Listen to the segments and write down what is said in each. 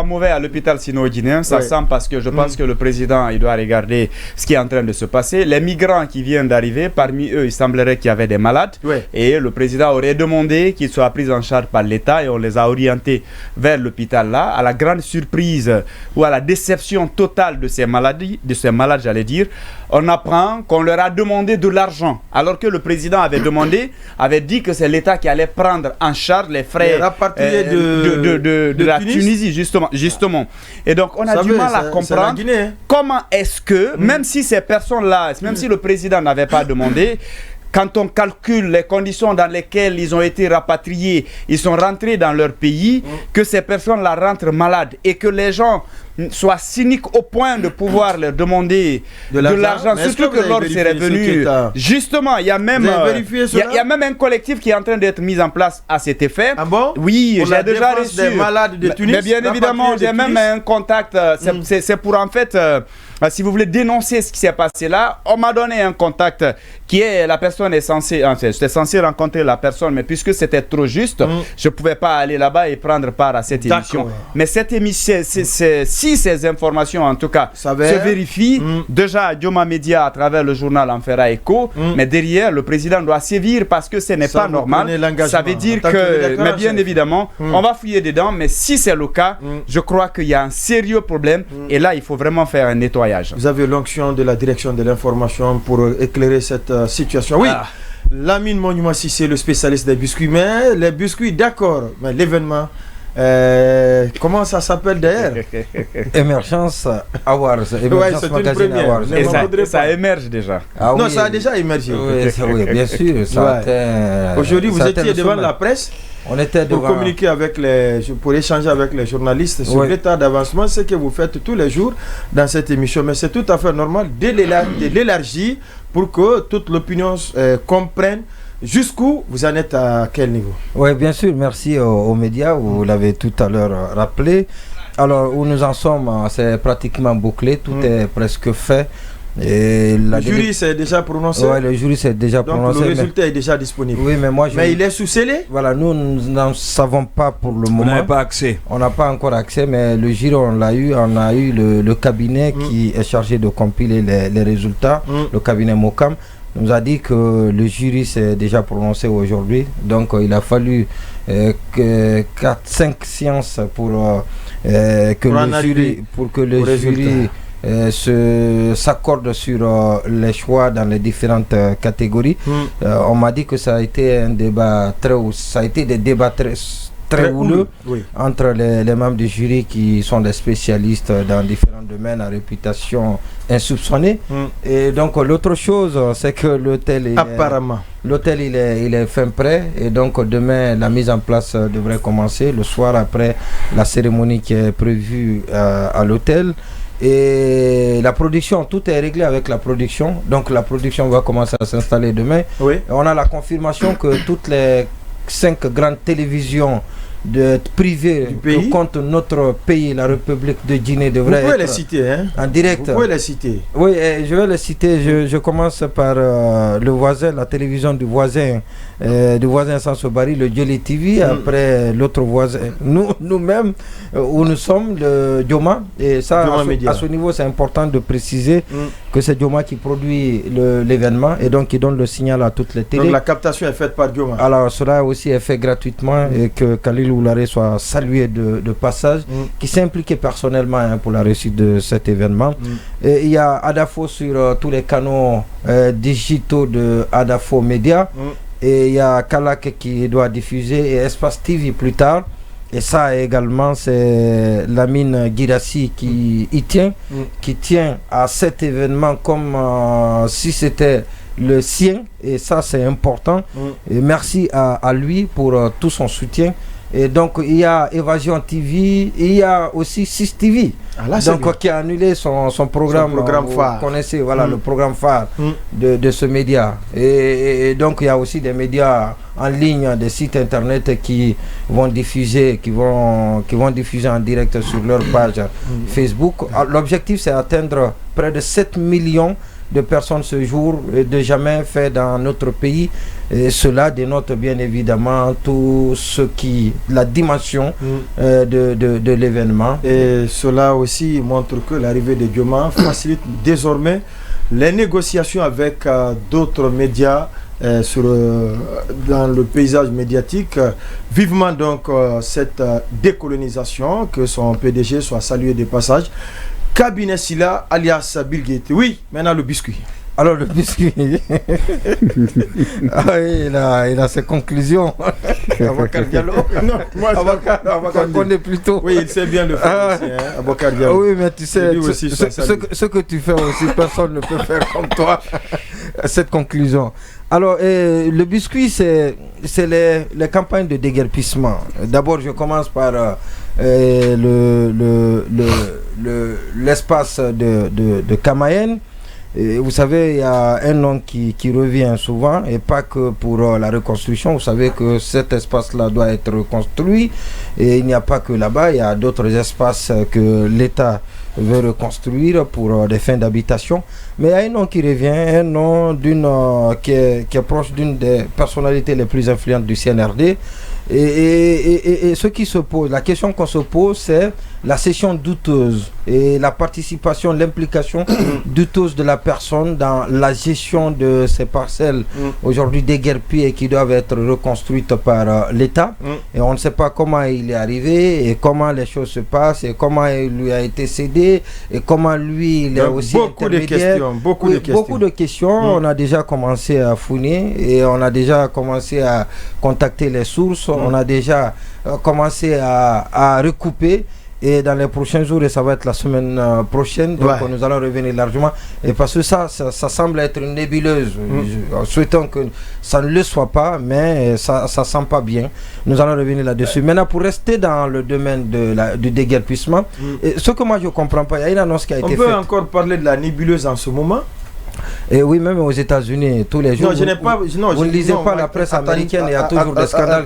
mauvais à l'hôpital sino-guinéen, ça sent parce que je pense que le président il doit regarder ce qui est en train de se passer. Les migrants qui viennent d'arriver, parmi eux, il semblerait qu'il y avait des malades et le président aurait demandé qu'ils soient pris en charge par l'État et on les a orientés vers l'hôpital là. À la grande surprise ou à la déception totale de ces malades, j'allais dire, on apprend qu'on leur a demandé de l'argent alors que le président avait dit que c'est l'État qui allait prendre en charge les frais de la Tunisie, justement. Et donc, on a du mal à comprendre comment est-ce que, même si ces personnes-là, même si le président n'avait pas demandé, quand on calcule les conditions dans lesquelles ils ont été rapatriés, ils sont rentrés dans leur pays, que ces personnes-là rentrent malades et que les gens soient cyniques au point de pouvoir leur demander de l'argent, surtout que l'ordre serait venu. Justement, il y a même un collectif qui est en train d'être mis en place à cet effet. Ah bon? Oui, j'ai déjà reçu des malades de Tunis, mais bien évidemment, j'ai même un contact. C'est pour en fait, si vous voulez dénoncer ce qui s'est passé là, on m'a donné un contact qui est la personne est censée. J'étais censé rencontrer la personne, mais puisque c'était trop juste, je ne pouvais pas aller là-bas et prendre part à cette émission. Mais cette émission, si ces informations en tout cas se vérifient, déjà Dioma Média à travers le journal en fera écho, mais derrière le président doit sévir parce que ce n'est pas normal. Ça veut dire que, mais bien évidemment, on va fouiller dedans, mais si c'est le cas, je crois qu'il y a un sérieux problème et là il faut vraiment faire un nettoyage. Vous avez l'onction de la direction de l'information pour éclairer cette situation. Oui. Lamine Monument Cissé, le spécialiste des biscuits, mais les biscuits d'accord, mais l'événement, comment ça s'appelle d'ailleurs? Émergence Awards. C'est une première. Et ça émerge déjà. Non, ça a déjà émergé. Oui, bien sûr. Aujourd'hui, vous étiez devant la presse. On était pour communiquer avec pour échanger avec les journalistes sur l'état d'avancement, ce que vous faites tous les jours dans cette émission. Mais c'est tout à fait normal de l'élargir pour que toute l'opinion comprenne jusqu'où vous en êtes, à quel niveau. Oui, bien sûr, merci aux médias, vous l'avez tout à l'heure rappelé. Alors, où nous en sommes, c'est pratiquement bouclé, tout est presque fait. Et le jury s'est déjà prononcé. Oui, le jury s'est déjà prononcé. Donc le résultat est déjà disponible. Oui, mais il est sous scellé. Voilà, nous n'en savons pas pour le moment. On n'a pas accès. On n'a pas encore accès, mais le jury on a eu le cabinet qui est chargé de compiler les résultats, le cabinet Mokam nous a dit que le jury s'est déjà prononcé aujourd'hui. Donc il a fallu 4-5 séances pour que le jury s'accorde sur les choix dans les différentes catégories. On m'a dit que ça a été un débat des débats très houleux entre les membres du jury qui sont des spécialistes dans différents domaines à réputation insoupçonnée. Et donc l'autre chose, c'est que l'hôtel il est fin prêt et donc demain la mise en place devrait commencer le soir après la cérémonie qui est prévue à l'hôtel. Et la production, tout est réglé avec la production. Donc la production va commencer à s'installer demain. On a la confirmation que toutes les 5 grandes télévisions privées que compte notre pays, la République de Guinée, devraient être les citer, en direct. Vous pouvez les citer. Oui, je vais les citer. Je commence par le voisin, la télévision du voisin Sansobari, le Djoli TV. Après l'autre voisin, nous-mêmes, où nous sommes, le Dioma. Et ça, à ce niveau, c'est important de préciser que c'est Dioma qui produit l'événement et donc qui donne le signal à toutes les télés. Donc la captation est faite par Dioma. Alors cela aussi est fait gratuitement et que Khalil Oulare soit salué de passage, qui s'est impliqué personnellement pour la réussite de cet événement. Et il y a Adafo sur tous les canaux digitaux de Adafo Média. Et il y a Kalak qui doit diffuser et Espace TV plus tard. Et ça également, c'est Lamine Girassi qui y tient, qui tient à cet événement comme si c'était le sien. Et ça, c'est important. Et merci à lui pour tout son soutien. Et donc, il y a Évasion TV, il y a aussi 6 TV. Donc, qui a annulé son programme phare. Vous connaissez, voilà, le programme phare de ce média. Et donc, il y a aussi des médias en ligne, des sites internet qui vont diffuser en direct sur leur page Facebook. L'objectif, c'est atteindre près de 7 millions de personnes ce jour de jamais fait dans notre pays. Et cela dénote bien évidemment tout ce qui, la dimension de l'événement. Et cela aussi montre que l'arrivée de Dioma facilite désormais les négociations avec d'autres médias dans le paysage médiatique. Vivement donc cette décolonisation, que son PDG soit salué de passage. Cabinet Silla alias Bill Gates. Oui, maintenant le biscuit. Alors le biscuit, il a ses conclusions. Avocat Diallo. Non, moi, avocat connaît plutôt. Oui, il sait bien le faire aussi, hein, Avocat Diallo. Oui, mais tu sais, ce que tu fais aussi, personne ne peut faire comme toi. Cette conclusion. Alors, le biscuit, c'est les campagnes de déguerpissement. D'abord, je commence par l'espace de Kamayen. Et vous savez, il y a un nom qui revient souvent, et pas que pour la reconstruction. Vous savez que cet espace-là doit être reconstruit, et il n'y a pas que là-bas, il y a d'autres espaces que l'État veut reconstruire pour des fins d'habitation. Mais il y a un nom qui revient, un nom qui est proche d'une des personnalités les plus influentes du CNRD. Et ce qui se pose, la question qu'on se pose, c'est la cession douteuse et la participation, l'implication douteuse de la personne dans la gestion de ces parcelles aujourd'hui déguerpies et qui doivent être reconstruites par l'État. Et on ne sait pas comment il est arrivé et comment les choses se passent et comment il lui a été cédé et comment lui il est aussi intermédiaire. Beaucoup de questions. On a déjà commencé à fouiner et on a déjà commencé à contacter les sources. On a déjà commencé à recouper. Et dans les prochains jours, et ça va être la semaine prochaine, donc nous allons revenir largement. Et parce que ça semble être une nébuleuse. Souhaitons que ça ne le soit pas, mais ça sent pas bien. Nous allons revenir là-dessus. Maintenant, pour rester dans le domaine du déguerpissement, ce que moi je ne comprends pas, il y a une annonce qui a été faite. On peut encore parler de la nébuleuse en ce moment? Et oui, même aux États-Unis, tous les jours, vous ne lisez pas la presse américaine, il y a toujours des scandales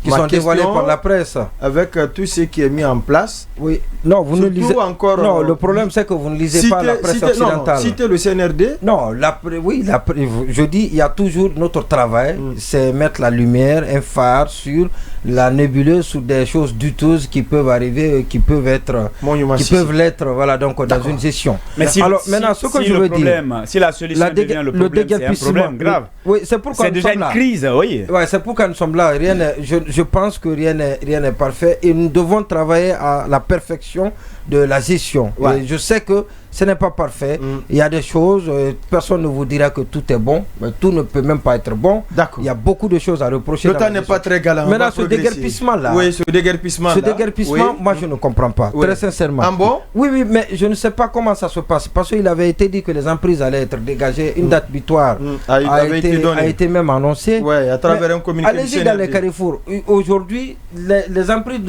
qui sont dévoilés par la presse. Avec tout ce qui est mis en place. Oui. Non, vous ne lisez encore. Non, le problème c'est que vous ne lisez pas la presse occidentale. Citez le CNRD. Non, je dis, il y a toujours notre travail, c'est mettre la lumière, un phare sur la nébuleuse, sur des choses douteuses qui peuvent arriver, qui peuvent l'être, voilà, donc dans une gestion. Mais maintenant, ce que je veux dire, si la solution devient le problème, c'est un problème grave. Oui, c'est pourquoi nous sommes là. C'est déjà une crise, oui. Ouais, c'est pourquoi nous sommes là. Je pense que rien n'est parfait et nous devons travailler à la perfection de la gestion. Et je sais que ce n'est pas parfait. Il y a des choses, personne ne vous dira que tout est bon, mais tout ne peut même pas être bon. Il y a beaucoup de choses à reprocher. Le temps n'est pas très galant. Maintenant, ce déguerpissement-là. Oui, ce déguerpissement. Moi, je ne comprends pas. Très sincèrement. Ah bon? Oui, mais je ne sais pas comment ça se passe. Parce qu'il avait été dit que les emprises allaient être dégagées. Une date butoir a été même annoncée. Oui, à travers un communiqué. Allez-y dans les carrefours. Aujourd'hui, les emprises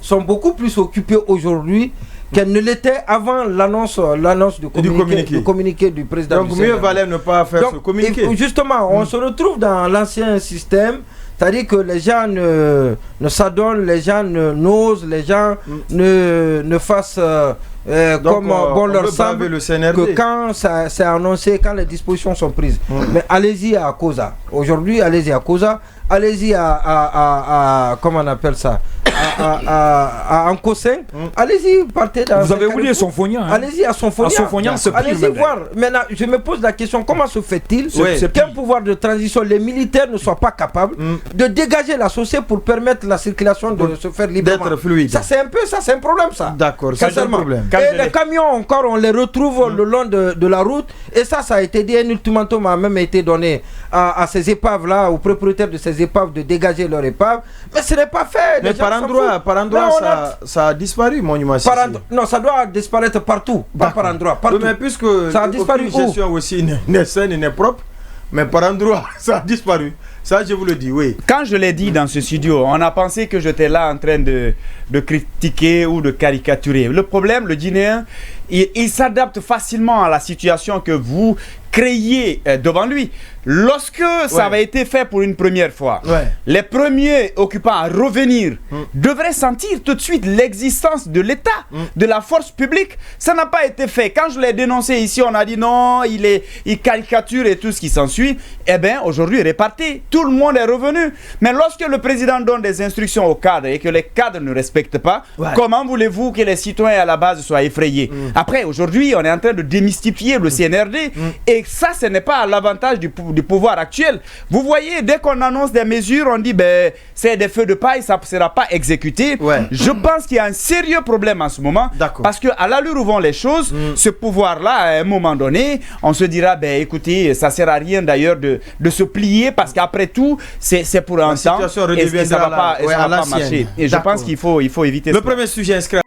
sont beaucoup plus occupées aujourd'hui qu'elle ne l'était avant l'annonce du communiqué du président. Donc mieux valait ne pas faire ce communiqué. Justement, on se retrouve dans l'ancien système, c'est-à-dire que les gens ne s'adonnent, les gens n'osent, les gens ne fassent comme bon leur semble que quand c'est annoncé, quand les dispositions sont prises. Mais allez-y à Koza. Aujourd'hui, allez-y à Koza. Allez-y à comment on appelle ça, à Ankosen. Allez-y, partez dans. Vous avez oublié Sonfonia. Allez-y à Sonfonia. Allez-y voir. Maintenant, je me pose la question, comment se fait-il qu'un pouvoir de transition, les militaires ne soient pas capables de dégager la société pour permettre la circulation de se faire librement. D'être fluide. Ça, c'est un problème, ça. D'accord, c'est un problème. Et les camions, encore, on les retrouve le long de la route. Et ça a été dit, un ultimatum a même été donné à ces épaves-là, aux propriétaires de ces épaves, de dégager leur épave. Mais ce n'est pas fait. Mais par endroit, ça a disparu, monument. Non, ça doit disparaître partout. Pas par endroit, partout. Mais puisque ça a disparu aucune gestion aussi n'est saine et n'est propre, mais par endroit, ça a disparu. Ça, je vous le dis, oui. Quand je l'ai dit dans ce studio, on a pensé que j'étais là en train de critiquer ou de caricaturer. Le problème, le Guinéen, il s'adapte facilement à la situation que vous créé devant lui. Lorsque ça avait été fait pour une première fois, les premiers occupants à revenir devraient sentir tout de suite l'existence de l'État, de la force publique. Ça n'a pas été fait. Quand je l'ai dénoncé ici, on a dit non, il caricature et tout ce qui s'ensuit. Eh bien, aujourd'hui, il est parti. Tout le monde est revenu. Mais lorsque le président donne des instructions aux cadres et que les cadres ne respectent pas, comment voulez-vous que les citoyens à la base soient effrayés? Après, aujourd'hui, on est en train de démystifier le CNRD et ça, ce n'est pas à l'avantage du pouvoir actuel. Vous voyez, dès qu'on annonce des mesures, on dit ben c'est des feux de paille, ça ne sera pas exécuté. Je pense qu'il y a un sérieux problème en ce moment. Parce qu'à l'allure où vont les choses, ce pouvoir-là, à un moment donné, on se dira ben écoutez, ça ne sert à rien d'ailleurs de se plier parce qu'après tout, c'est pour un temps et ça ne va pas marcher. Et je pense qu'il faut éviter le premier sujet inscrit.